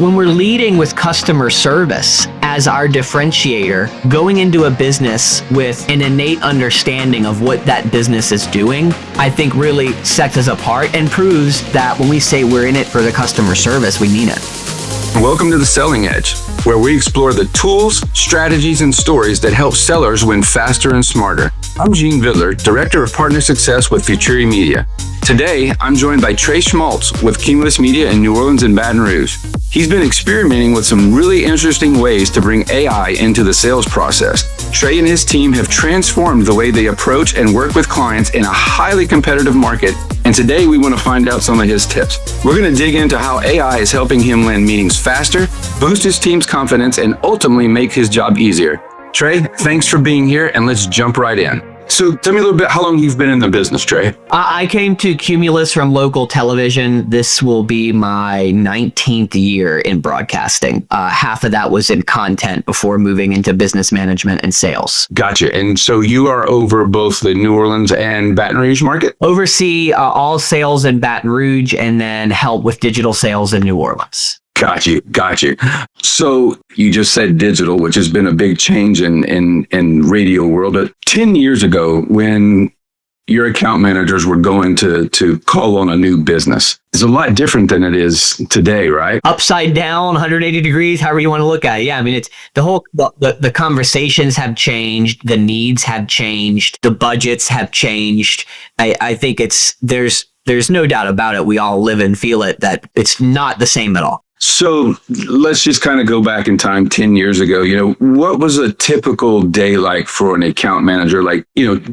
When we're leading with customer service as our differentiator, going into a business with an innate understanding of what that business is doing, I think really sets us apart and proves that when we say we're in it for the customer service, we mean it. Welcome to The Selling Edge, where we explore the tools, strategies, and stories that help sellers win faster and smarter. I'm Gene Vidler, Director of Partner Success with Futuri Media. Today, I'm joined by Trey Schmaltz with Cumulus Media in New Orleans and Baton Rouge. He's been experimenting with some really interesting ways to bring AI into the sales process. Trey and his team have transformed the way they approach and work with clients in a highly competitive market, and today we want to find out some of his tips. We're going to dig into how AI is helping him land meetings faster, boost his team's confidence, and ultimately make his job easier. Trey, thanks for being here, and let's jump right in. So tell me a little bit how long you've been in the business, Trey. I came to Cumulus from local television. This will be my 19th year in broadcasting. Half of that was in content before moving into business management and sales. Gotcha. And so you are over both the New Orleans and Baton Rouge market? Oversee all sales in Baton Rouge and then help with digital sales in New Orleans. Got you. So you just said digital, which has been a big change in radio world. But 10 years ago, when your account managers were going to call on a new business, it's a lot different than it is today, right? Upside down, 180 degrees, however you want to look at it. Yeah, I mean, it's the conversations have changed, the needs have changed, the budgets have changed. I think there's no doubt about it. We all live and feel it, that it's not the same at all. So let's just kind of go back in time 10 years ago. What was a typical day like for an account manager, like,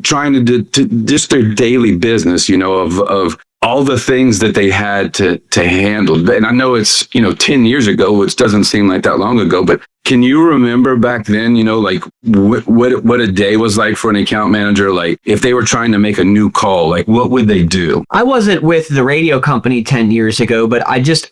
trying to do just their daily business, of all the things that they had to handle? And I know it's, 10 years ago, which doesn't seem like that long ago, but can you remember back then, like what a day was like for an account manager? Like if they were trying to make a new call, like what would they do? I wasn't with the radio company 10 years ago, but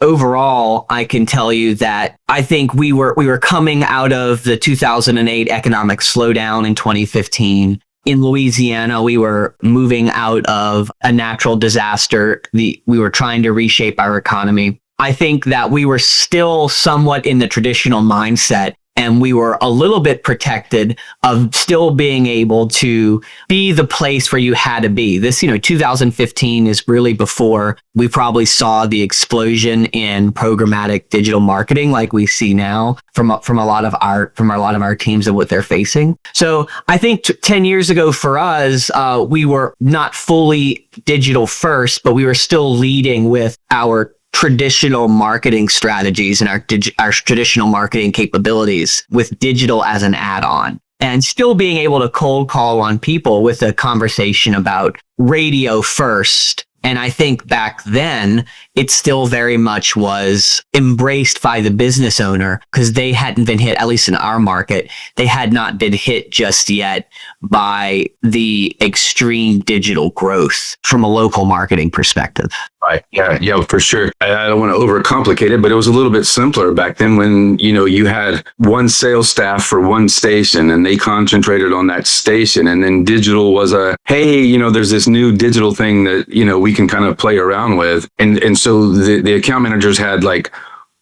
overall, I can tell you that I think we were coming out of the 2008 economic slowdown in 2015. In Louisiana, we were moving out of a natural disaster. We were trying to reshape our economy. I think that we were still somewhat in the traditional mindset, and we were a little bit protected of still being able to be the place where you had to be. This, 2015 is really before we probably saw the explosion in programmatic digital marketing like we see now from a lot of our teams and what they're facing. So I think 10 years ago for us, we were not fully digital first, but we were still leading with our traditional marketing strategies and our traditional marketing capabilities with digital as an add-on, and still being able to cold call on people with a conversation about radio first. And I think back then, it still very much was embraced by the business owner because they hadn't been hit, at least in our market, they had not been hit just yet by the extreme digital growth from a local marketing perspective. Right. Yeah, for sure. I don't want to overcomplicate it, but it was a little bit simpler back then when, you had one sales staff for one station and they concentrated on that station. And then digital was hey, there's this new digital thing that, we can kind of play around with. And so the account managers had like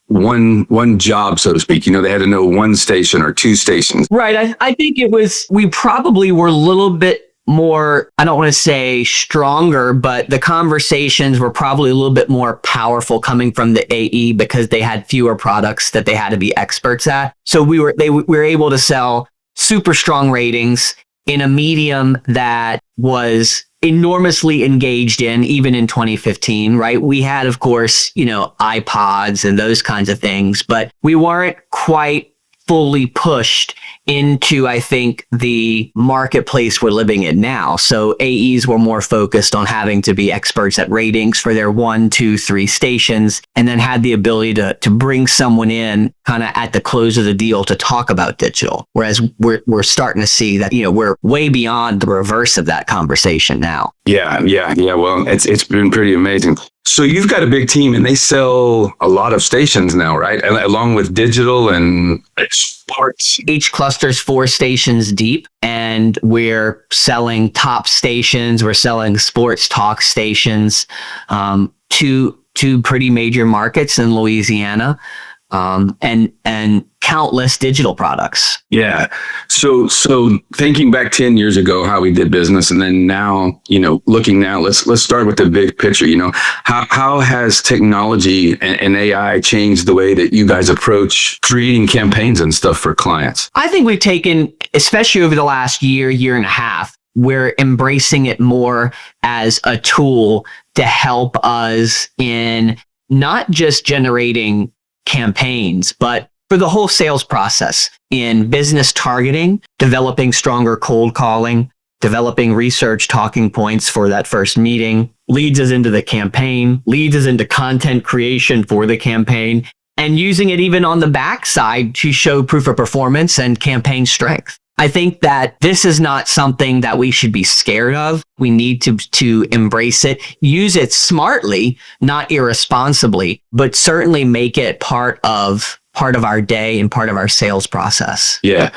one job, so to speak. They had to know one station or two stations. Right. I think we probably were a little bit more, I don't want to say stronger, but the conversations were probably a little bit more powerful coming from the AE because they had fewer products that they had to be experts at. So we were able to sell super strong ratings in a medium that was enormously engaged in, even in 2015, right? We had, of course, iPods and those kinds of things, but we weren't quite fully pushed into, I think, the marketplace we're living in now. So AEs were more focused on having to be experts at ratings for their 1, 2, 3 stations, and then had the ability to bring someone in kind of at the close of the deal to talk about digital. Whereas we're starting to see that, we're way beyond the reverse of that conversation now. Yeah. Well, it's been pretty amazing. So you've got a big team and they sell a lot of stations now, right? Along with digital and sports. Each cluster's 4 stations deep, and we're selling top stations. We're selling sports talk stations to pretty major markets in Louisiana. and countless digital products. Yeah. So thinking back 10 years ago, how we did business, and then now, looking now, let's start with the big picture. How has technology and AI changed the way that you guys approach creating campaigns and stuff for clients? I think we've taken, especially over the last year and a half, we're embracing it more as a tool to help us in not just generating campaigns, but for the whole sales process in business targeting, developing stronger cold calling, developing research talking points for that first meeting, leads us into the campaign, leads us into content creation for the campaign, and using it even on the backside to show proof of performance and campaign strength. I think that this is not something that we should be scared of. We need to embrace it, use it smartly, not irresponsibly, but certainly make it part of our day and part of our sales process. Yeah.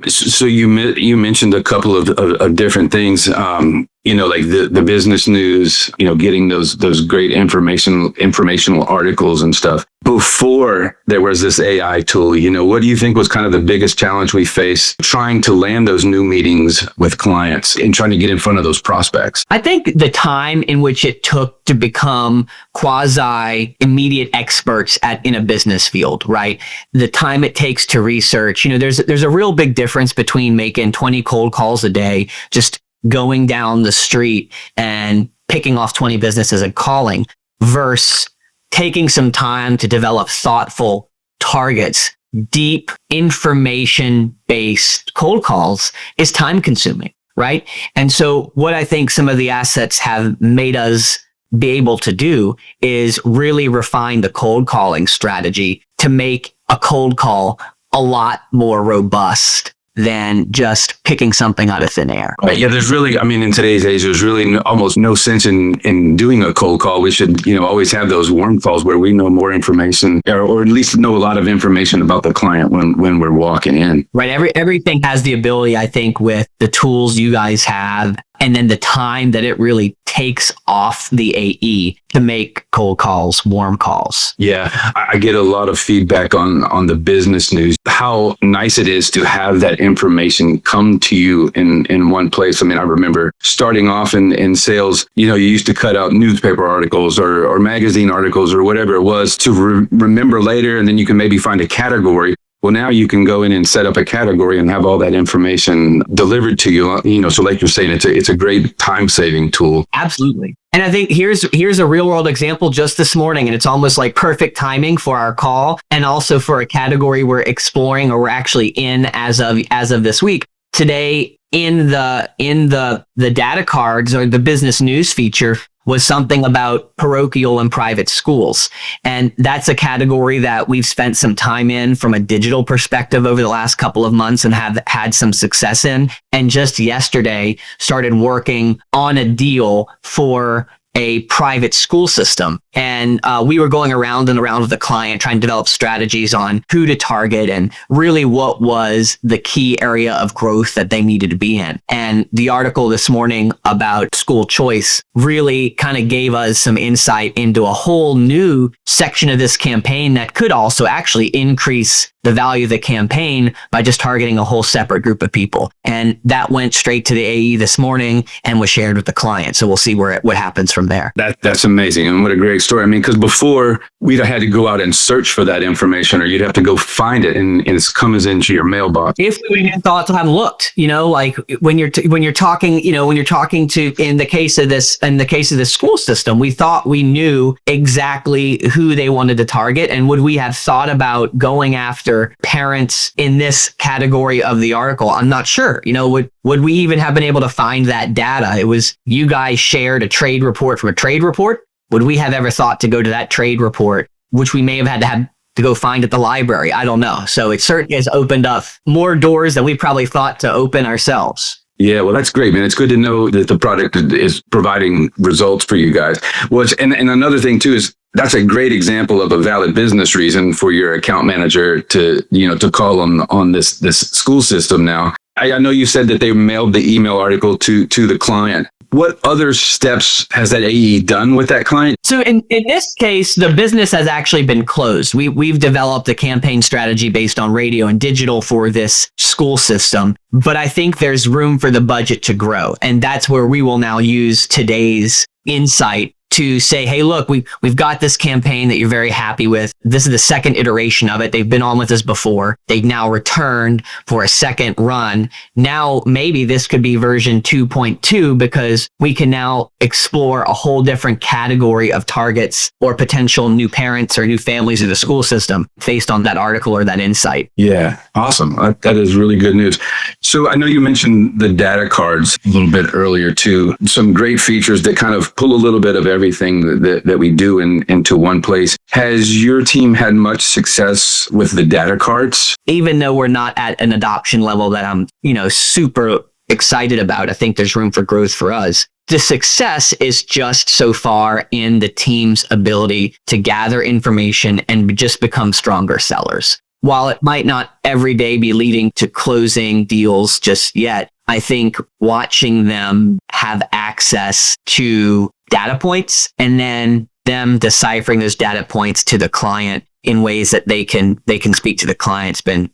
So you mentioned a couple of different things, like the business news, getting those great informational articles and stuff. Before there was this AI tool, what do you think was kind of the biggest challenge we faced trying to land those new meetings with clients and trying to get in front of those prospects? I think the time in which it took to become quasi immediate experts in a business field, right? The time it takes to research, there's a real big difference between making 20 cold calls a day, just going down the street and picking off 20 businesses and calling, versus taking some time to develop thoughtful targets. Deep information-based cold calls is time consuming, right? And so what I think some of the assets have made us be able to do is really refine the cold calling strategy to make a cold call a lot more robust than just picking something out of thin air. Right. Yeah, there's really, in today's age, there's really almost no sense in doing a cold call. We should, always have those warm calls where we know more information or at least know a lot of information about the client when we're walking in. Right. Everything has the ability, I think, with the tools you guys have, and then the time that it really takes off the AE to make cold calls, warm calls. Yeah, I get a lot of feedback on the business news, how nice it is to have that information come to you in one place. I remember starting off in sales, you used to cut out newspaper articles or magazine articles or whatever it was to remember later, and then you can maybe find a category. Well, now you can go in and set up a category and have all that information delivered to you. So like you're saying, it's a great time-saving tool. Absolutely. And I think here's a real world example just this morning, and it's almost like perfect timing for our call and also for a category we're exploring or we're actually in as of this week. Today in the data cards or the business news feature was something about parochial and private schools. And that's a category that we've spent some time in from a digital perspective over the last couple of months and have had some success in. And just yesterday started working on a deal for a private school system. And we were going around and around with the client trying to develop strategies on who to target and really what was the key area of growth that they needed to be in. And the article this morning about school choice really kind of gave us some insight into a whole new section of this campaign that could also actually increase the value of the campaign by just targeting a whole separate group of people. And that went straight to the AE this morning and was shared with the client. So we'll see what happens from there. That's amazing. And what a great story. Because before we'd have had to go out and search for that information, or you'd have to go find it and it comes into your mailbox. If we even thought to have looked, like when you're talking to, in the case of this school system, we thought we knew exactly who they wanted to target. And would we have thought about going after parents in this category of the article? I'm not sure. Would we even have been able to find that data? It was you guys shared a trade report from a trade report. Would we have ever thought to go to that trade report, which we may have had to go find at the library? I don't know. So it certainly has opened up more doors than we probably thought to open ourselves. Yeah, well, that's great, man. It's good to know that the product is providing results for you guys. Well, and another thing too is that's a great example of a valid business reason for your account manager to call on this school system now. I know you said that they mailed the email article to the client. what other steps has that AE done with that client? So in this case, the business has actually been closed. We've developed a campaign strategy based on radio and digital for this school system, but I think there's room for the budget to grow. And that's where we will now use today's insight to say, hey, look, we've got this campaign that you're very happy with. This is the second iteration of it. They've been on with us before. They've now returned for a second run. Now, maybe this could be version 2.2 because we can now explore a whole different category of targets or potential new parents or new families in the school system based on that article or that insight. Yeah, awesome. That is really good news. So I know you mentioned the data cards a little bit earlier too. Some great features that kind of pull a little bit of everything that we do into one place. Has your team had much success with the data cards? Even though we're not at an adoption level that I'm, super excited about, I think there's room for growth for us. The success is just so far in the team's ability to gather information and just become stronger sellers. While it might not every day be leading to closing deals just yet, I think watching them have access to data points and then them deciphering those data points to the client in ways that they can speak to the client's been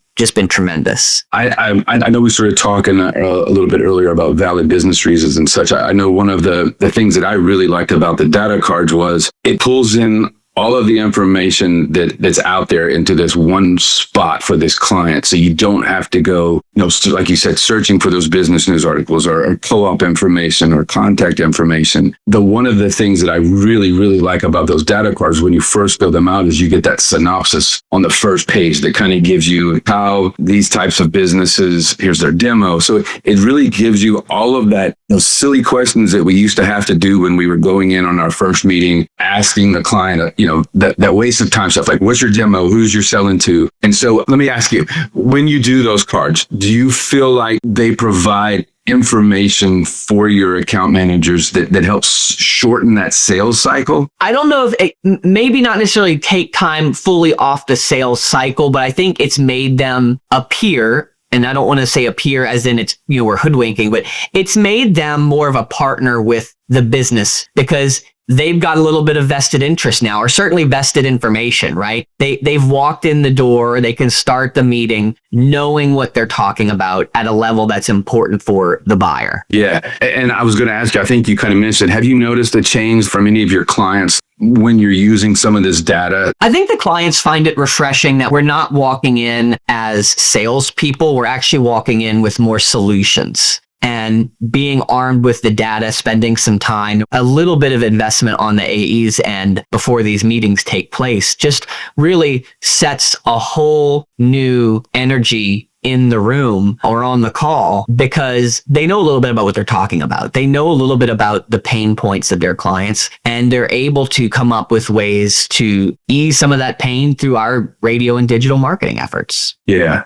tremendous. I know we started talking a little bit earlier about valid business reasons and such. I know one of the things that I really liked about the data cards was it pulls in all of the information that's out there into this one spot for this client. So you don't have to go, like you said, searching for those business news articles or co-op information or contact information. One of the things that I really, really like about those data cards when you first fill them out is you get that synopsis on the first page that kind of gives you how these types of businesses, here's their demo. So it really gives you all of that, those silly questions that we used to have to do when we were going in on our first meeting, asking the client, that waste of time stuff like, what's your demo? Who's you're selling to? And so let me ask you, when you do those cards, do you feel like they provide information for your account managers that helps shorten that sales cycle? I don't know if it maybe not necessarily take time fully off the sales cycle, but I think it's made them appear, and I don't want to say appear as in it's, we're hoodwinking, but it's made them more of a partner with the business because they've got a little bit of vested interest now, or certainly vested information, right? They've walked in the door, they can start the meeting knowing what they're talking about at a level that's important for the buyer. Yeah. And I was going to ask you, I think you kind of mentioned, have you noticed a change from any of your clients when you're using some of this data? I think the clients find it refreshing that we're not walking in as salespeople. We're actually walking in with more solutions. And being armed with the data, spending some time, a little bit of investment on the AE's end before these meetings take place, just really sets a whole new energy in the room or on the call because they know a little bit about what they're talking about. They know a little bit about the pain points of their clients, and they're able to come up with ways to ease some of that pain through our radio and digital marketing efforts. Yeah.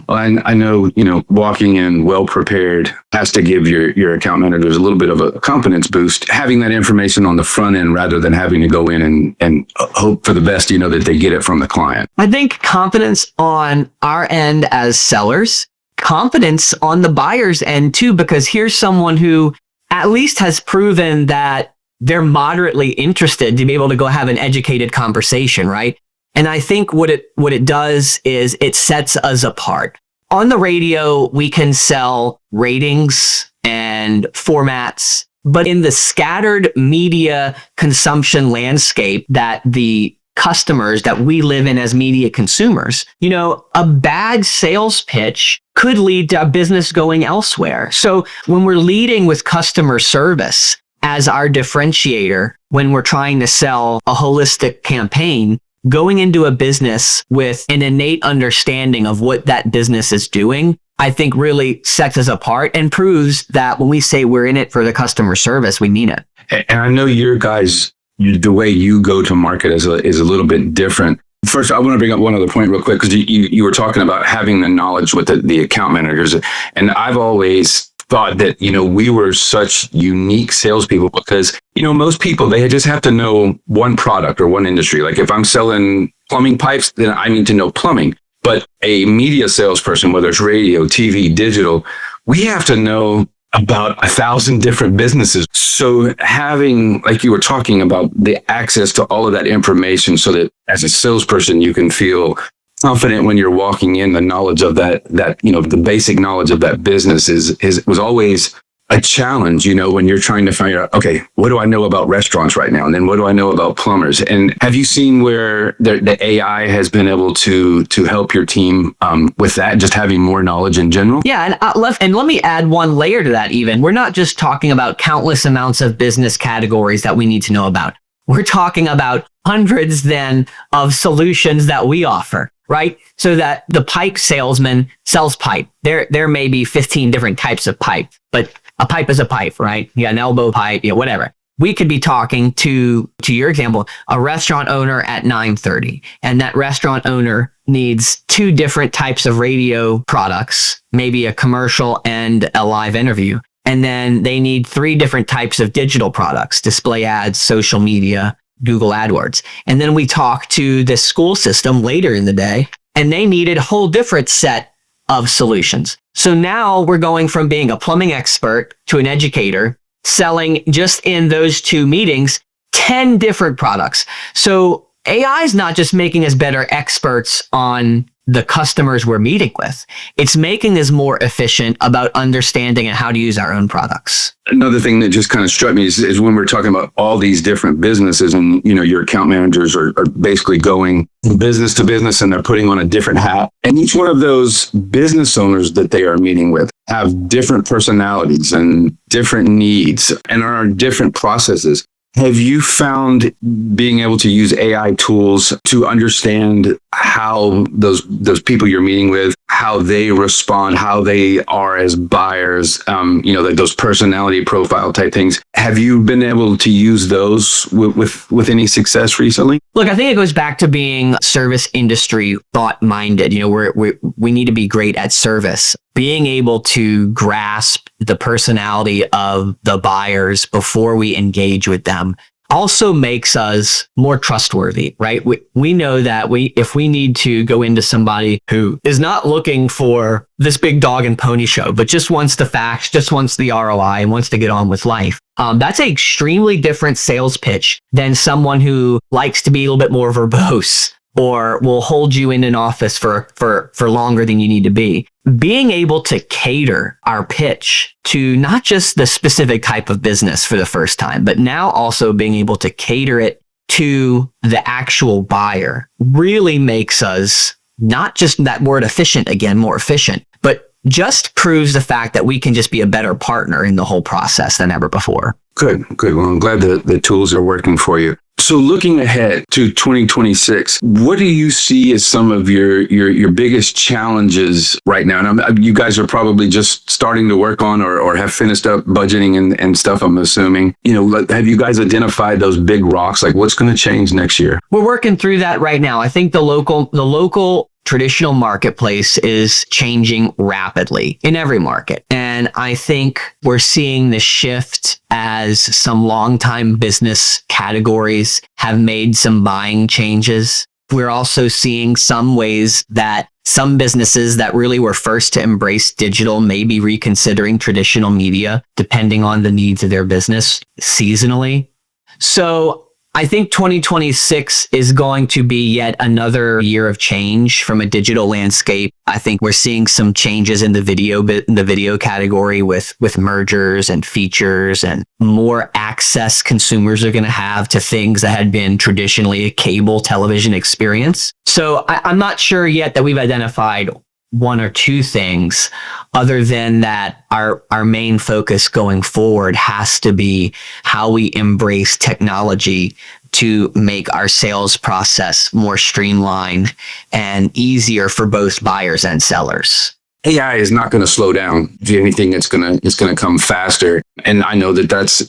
Well, I know, walking in well prepared has to give your account managers a little bit of a confidence boost, having that information on the front end rather than having to go in and hope for the best, that they get it from the client. I think confidence on our end as sellers, confidence on the buyer's end too, because here's someone who at least has proven that they're moderately interested to be able to go have an educated conversation, right? And I think what it does is it sets us apart. On the radio, we can sell ratings and formats, but in the scattered media consumption landscape that the customers that we live in as media consumers, a bad sales pitch could lead to a business going elsewhere. So when we're leading with customer service as our differentiator, when we're trying to sell a holistic campaign, going into a business with an innate understanding of what that business is doing, I think really sets us apart and proves that when we say we're in it for the customer service, we mean it. And I know your guys, the way you go to market is a little bit different. First, I want to bring up one other point real quick, because you were talking about having the knowledge with the account managers. And I've always thought that, we were such unique salespeople because, most people, they just have to know one product or one industry. Like if I'm selling plumbing pipes, then I need to know plumbing. But a media salesperson, whether it's radio, TV, digital, we have to know about 1,000 different businesses. So having, like you were talking about, the access to all of that information so that as a salesperson, you can feel confident when you're walking in, the knowledge of that, the basic knowledge of that business was always a challenge, when you're trying to find out, okay, what do I know about restaurants right now? And then what do I know about plumbers? And have you seen where the AI has been able to help your team with that, just having more knowledge in general? Yeah, and let me add one layer to that even. We're not just talking about countless amounts of business categories that we need to know about. We're talking about hundreds then of solutions that we offer, right? So that the pipe salesman sells pipe. There may be 15 different types of pipe, but a pipe is a pipe, right? Yeah, an elbow pipe, whatever. We could be talking to your example, a restaurant owner at 9:30, and that restaurant owner needs 2 different types of radio products, maybe a commercial and a live interview. And then they need 3 different types of digital products, display ads, social media, Google AdWords. And then we talk to the school system later in the day, and they needed a whole different set of solutions. So now we're going from being a plumbing expert to an educator, selling just in those 2 meetings, 10 different products. So AI is not just making us better experts on the customers we're meeting with. It's making us more efficient about understanding and how to use our own products. Another thing that just kind of struck me is when we're talking about all these different businesses and, your account managers are basically going business to business and they're putting on a different hat. And each one of those business owners that they are meeting with have different personalities and different needs and are different processes. Have you found being able to use AI tools to understand how those people you're meeting with, how they respond, how they are as buyers, those personality profile type things? Have you been able to use those with any success recently? Look, I think it goes back to being service industry thought minded. We need to be great at service. Being able to grasp the personality of the buyers before we engage with them also makes us more trustworthy, right? We know that if we need to go into somebody who is not looking for this big dog and pony show, but just wants the facts, just wants the ROI and wants to get on with life, that's an extremely different sales pitch than someone who likes to be a little bit more verbose or will hold you in an office for longer than you need to be. Being able to cater our pitch to not just the specific type of business for the first time, but now also being able to cater it to the actual buyer really makes us not just that word efficient, again, more efficient, but just proves the fact that we can just be a better partner in the whole process than ever before. Good. Well, I'm glad the tools are working for you. So looking ahead to 2026, what do you see as some of your biggest challenges right now? And you guys are probably just starting to work on or have finished up budgeting and stuff, I'm assuming. Have you guys identified those big rocks? Like what's going to change next year? We're working through that right now. I think the local traditional marketplace is changing rapidly in every market. And I think we're seeing the shift as some longtime business categories have made some buying changes. We're also seeing some ways that some businesses that really were first to embrace digital may be reconsidering traditional media, depending on the needs of their business seasonally. So I think 2026 is going to be yet another year of change from a digital landscape. I think we're seeing some changes in the video category with mergers and features and more access consumers are going to have to things that had been traditionally a cable television experience. So I'm not sure yet that we've identified 1 or 2 things other than that our main focus going forward has to be how we embrace technology to make our sales process more streamlined and easier for both buyers and sellers. AI is not going to slow down. If anything, it's going to come faster. And I know that's,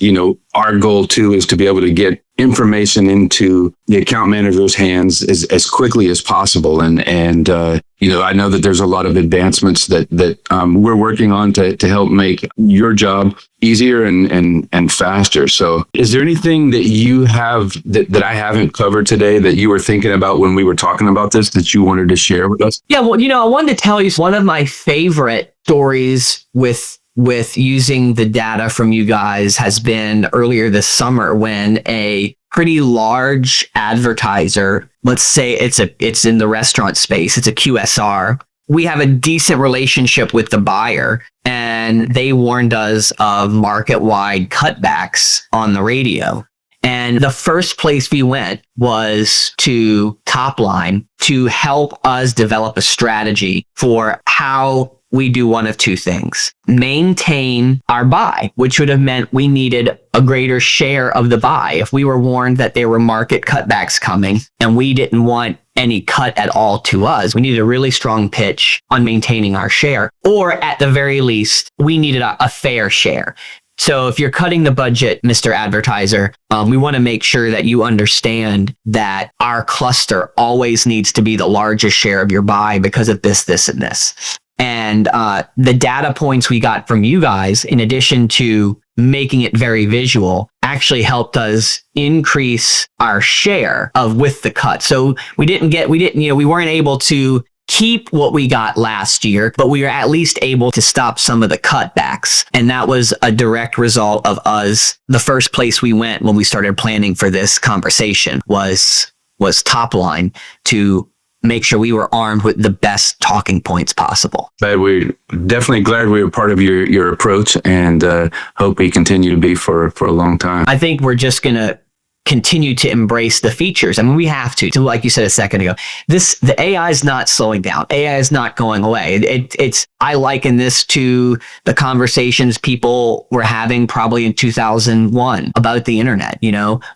our goal too, is to be able to get information into the account manager's hands as quickly as possible. And I know that there's a lot of advancements that we're working on to help make your job easier and faster. So is there anything that you have that I haven't covered today that you were thinking about when we were talking about this that you wanted to share with us? Yeah, well, I wanted to tell you one of my favorite stories with with using the data from you guys has been earlier this summer when a pretty large advertiser, let's say it's in the restaurant space, it's a QSR. We have a decent relationship with the buyer, and they warned us of market-wide cutbacks on the radio. And the first place we went was to Topline to help us develop a strategy for how we do one of two things. Maintain our buy, which would have meant we needed a greater share of the buy. If we were warned that there were market cutbacks coming and we didn't want any cut at all to us, we needed a really strong pitch on maintaining our share. Or at the very least, we needed a fair share. So if you're cutting the budget, Mr. Advertiser, we want to make sure that you understand that our cluster always needs to be the largest share of your buy because of this, this, and this. And the data points we got from you guys, in addition to making it very visual, actually helped us increase our share of with the cut. So we weren't able to keep what we got last year, but we were at least able to stop some of the cutbacks. And that was a direct result of us. The first place we went when we started planning for this conversation was Topline to make sure we were armed with the best talking points possible. But we're definitely glad we were part of your approach, and hope we continue to be for a long time. I think we're just going to continue to embrace the features. I mean, we have to like you said a second ago, the AI is not slowing down. AI is not going away. I liken this to the conversations people were having probably in 2001 about the internet,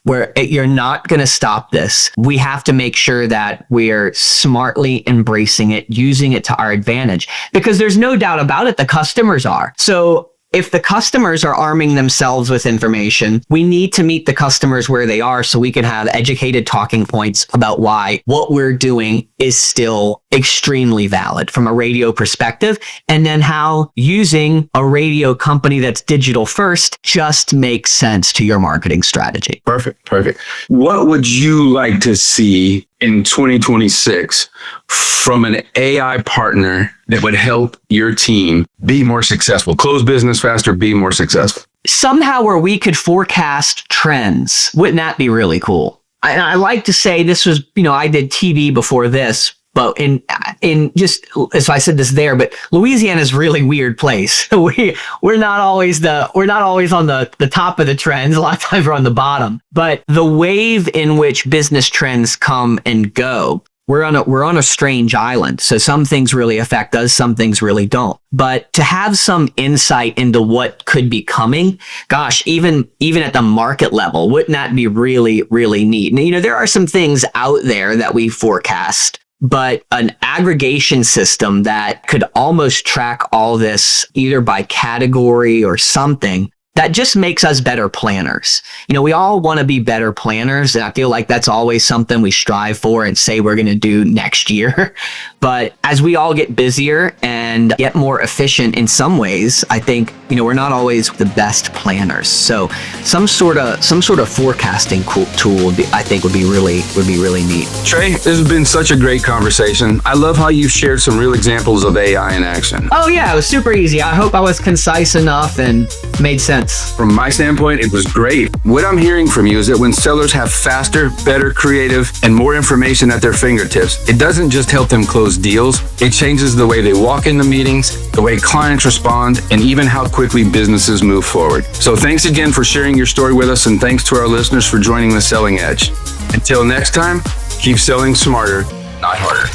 where you're not going to stop this. We have to make sure that we're smartly embracing it, using it to our advantage, because there's no doubt about it, the customers are. So if the customers are arming themselves with information, we need to meet the customers where they are so we can have educated talking points about why what we're doing is still extremely valid from a radio perspective, and then how using a radio company that's digital first just makes sense to your marketing strategy. Perfect. What would you like to see in 2026 from an AI partner that would help your team be more successful, close business faster, be more successful? Somehow where we could forecast trends. Wouldn't that be really cool? I like to say this was, I did TV before this, but in just, so I said this there, but Louisiana is a really weird place. We're not always on the top of the trends. A lot of times we're on the bottom, but the wave in which business trends come and go, we're on a strange island. So some things really affect us, some things really don't. But to have some insight into what could be coming, gosh, even at the market level, wouldn't that be really, really neat? And, there are some things out there that we forecast, but an aggregation system that could almost track all this either by category or something, that just makes us better planners. We all want to be better planners, and I feel like that's always something we strive for and say we're going to do next year. But as we all get busier and get more efficient in some ways, I think, we're not always the best planners. So some sort of forecasting tool would be really neat. Trey, this has been such a great conversation. I love how you've shared some real examples of AI in action. Oh yeah, it was super easy. I hope I was concise enough and made sense. From my standpoint, it was great. What I'm hearing from you is that when sellers have faster, better, creative, and more information at their fingertips, it doesn't just help them close deals, it changes the way they walk into meetings, the way clients respond, and even how quickly businesses move forward. So thanks again for sharing your story with us, and thanks to our listeners for joining The Selling Edge. Until next time, keep selling smarter, not harder.